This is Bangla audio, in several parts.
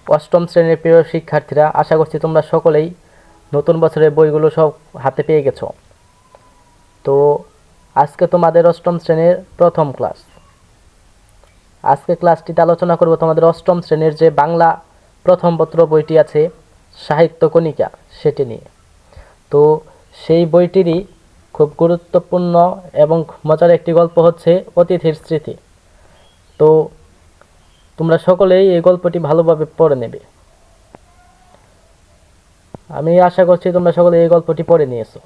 অষ্টম শ্রেণীর প্রিয় শিক্ষার্থীরা, আশা করছি তোমরা সকলেই নতুন বছরের বইগুলো সব হাতে পেয়ে গেছো। তো আজকে তোমাদের অষ্টম শ্রেণীর প্রথম ক্লাস। আজকে ক্লাসটিতে আলোচনা করব তোমাদের অষ্টম শ্রেণীর যে বাংলা প্রথম পত্র বইটি আছে, সাহিত্য কণিকা, সেটি নিয়ে। তো সেই বইটিরই খুব গুরুত্বপূর্ণ এবং মজার একটি গল্প হচ্ছে অতিথির স্মৃতি। তো তোমরা সকলেই এই গল্পটি ভালোভাবে পড়ে নেবে। আমি আশা করছি তোমরা সকলে এই গল্পটি পড়ে নিয়েছো।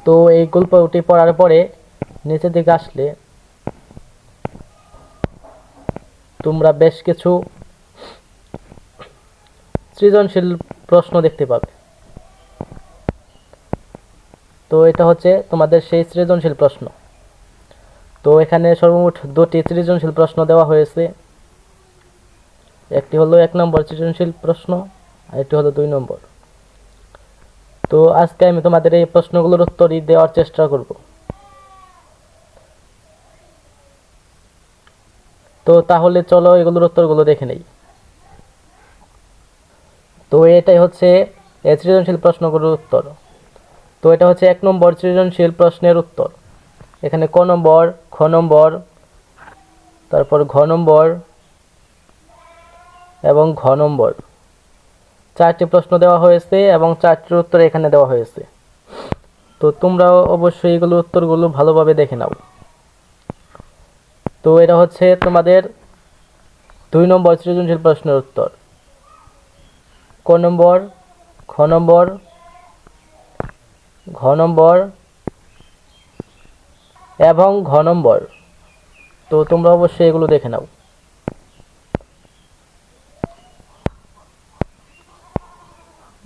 তো এই গল্পটি পড়ার পরে নিচের দিকে আসলে তোমরা বেশ কিছু সৃজনশীল প্রশ্ন দেখতে পাবে। তো এটা হচ্ছে তোমাদের সেই সৃজনশীল প্রশ্ন। তো এখানে সর্বমোট 2টি সৃজনশীল প্রশ্ন দেওয়া হয়েছে। একটি হলো 1 নম্বর সৃজনশীল প্রশ্ন, আর একটি হলো 2 নম্বর। তো আজকে আমি তোমাদের এই প্রশ্নগুলোর উত্তরই দেওয়ার চেষ্টা করব। তো তাহলে চলো এগুলোর উত্তরগুলো দেখে নেই। তো এটাই হচ্ছে এই সৃজনশীল প্রশ্নগুলোর উত্তর। তো এটা হচ্ছে 1 নম্বর সৃজনশীল প্রশ্নের উত্তর। এখানে ক নম্বর, খ নম্বর, তারপর ঘ নম্বর এবং ঘ নম্বর 4টি প্রশ্ন দেওয়া হয়েছে এবং 4টির উত্তর এখানে দেওয়া হয়েছে। তো তোমরাও অবশ্যই এগুলোর উত্তরগুলো ভালোভাবে দেখে নাও। তো এটা হচ্ছে তোমাদের 2 নম্বর সৃজনশীল প্রশ্নের উত্তর। ক নম্বর, খ নম্বর, ঘ নম্বর এবং ঘ নম্বর। তো তোমরা অবশ্যই এগুলো দেখে নাও।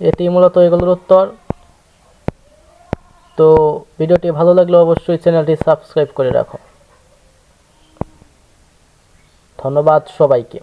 এটি মূলত এগুলোর উত্তর। তো ভিডিওটি ভালো লাগলে অবশ্যই চ্যানেলটি সাবস্ক্রাইব করে রাখো। ধন্যবাদ সবাইকে।